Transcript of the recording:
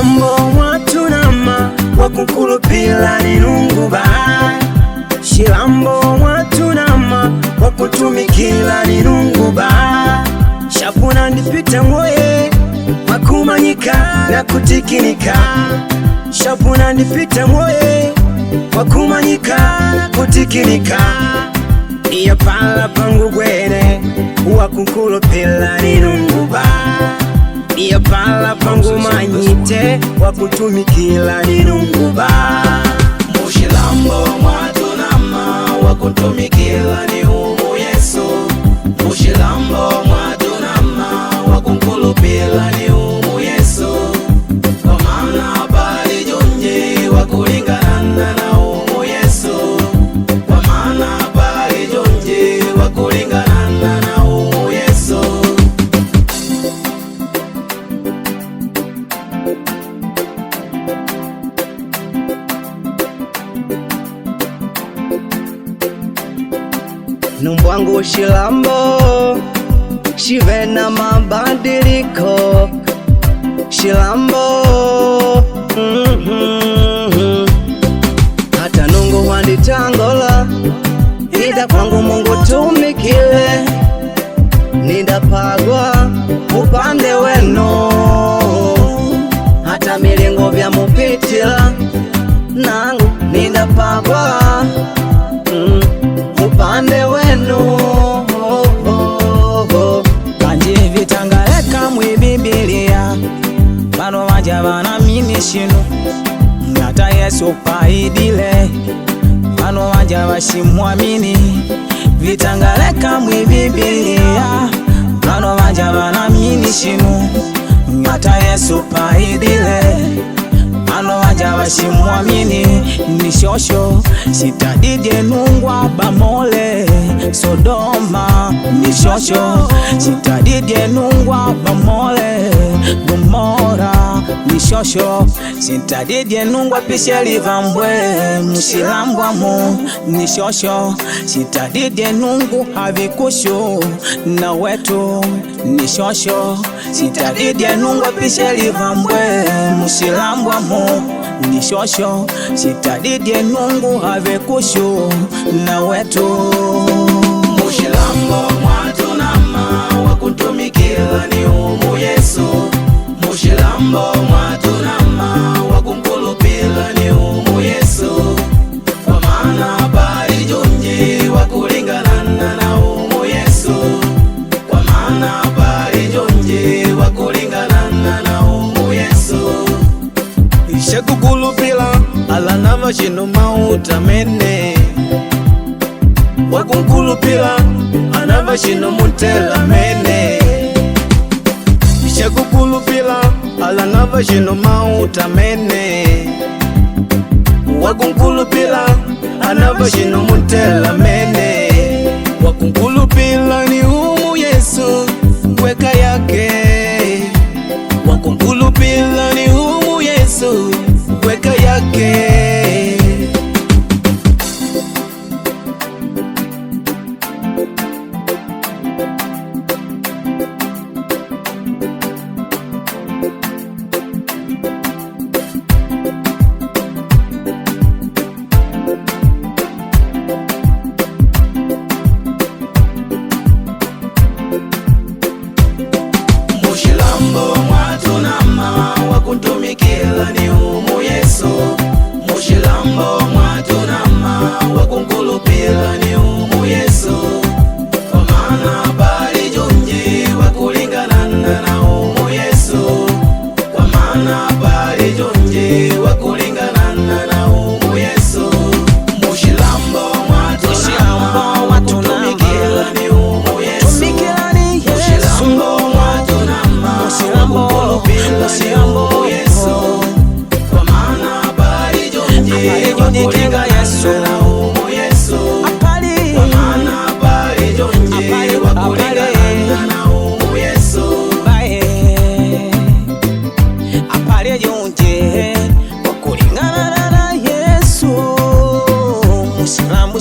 Shilambo mwatunama wakukulupila ninunguba. Shilambo mwatunama wakutumikila ninunguba. Shapuna ndipita mwoye wakumanyika na kutikinika. Shapuna ndipita mwoye wakumanyika na kutikinika. Iyo pala pangu gwene wakukulupila ninunguba. Iyo pala pangu manyite wakutumikila ninunguba. Mushilambo mwatunama wakutumikila ni umu Yesu. Mushilambo mwatunama wakunkulupila ni umu Yesu. Kwa maana bali jonje wakulingana na umu Yesu. Kwa maana bali jonje wakulingana na umu Yesu. Numbwangu shilambo shive na mabadiliko. Shilambo hata nungu wanditangola ida kwangu Mungu tumikile. Nindapagwa upande weno hata milingo vya mupitila nangu nindapagwa upande wenu. Kanje vitangaleka mwi Biblia bano waja banamini shinu ngata Yesu paidile bano waja bashimwamini. Vitangaleka mwi Biblia bano waja banamini shinu ngata Yesu paidile bano waja bashimwamini. Nishosho sitadidye nungwa bamole Sodoma. Nishosho sitadidye nungwa bamole Gomora. Nishosho sitadidye nungwa pisheli vambwe Mushilambwa mu. Nishosho sitadidye nungu havikushu na wetu. Nishosho sitadidye nungwa pisheli vambwe Mushilambwa mu. Nishosho sitadidye nungu havikushu na wetu. Mushilambo mwatunama wakutumikila ni umu Yesu. Mushilambo mwatunama wakunkulupila ni umu Yesu. Kwa maana bali jonje wakulingana na umu Yesu. Kwa maana bali jonje wakulingana na umu Yesu. Ishakukulupila ala nava shino mauta mene. Wakunkulupila anava shino mutela mene. Ishakukulupila ala nava shino mauta mene. Wakunkulupila anava shino mutela mene. Wakunkulupila ni umu Yesu weka yake. Wakunkulupila ni umu Yesu weka yake. Mushilambo mwatunama wakuntumikila ni umu Yesu. Mushilambo mwatunama wakunkulupila ni umu Yesu. Kwa maana bali jonje wakulingana na umu Yesu. Kwa maana bali jonje wakulingana na umu Yesu. Mushilambo mwatunama wakuntumikila ni umu Yesu. Mushilambo mwatunama wakunkulupila ni umu Yesu. Kwa maana bali jonje wakulingana na umu Yesu. Kwa maana bali jonje wakulingana na umu Yesu. Apale jonje wakulingana na Yesu. Mushilambo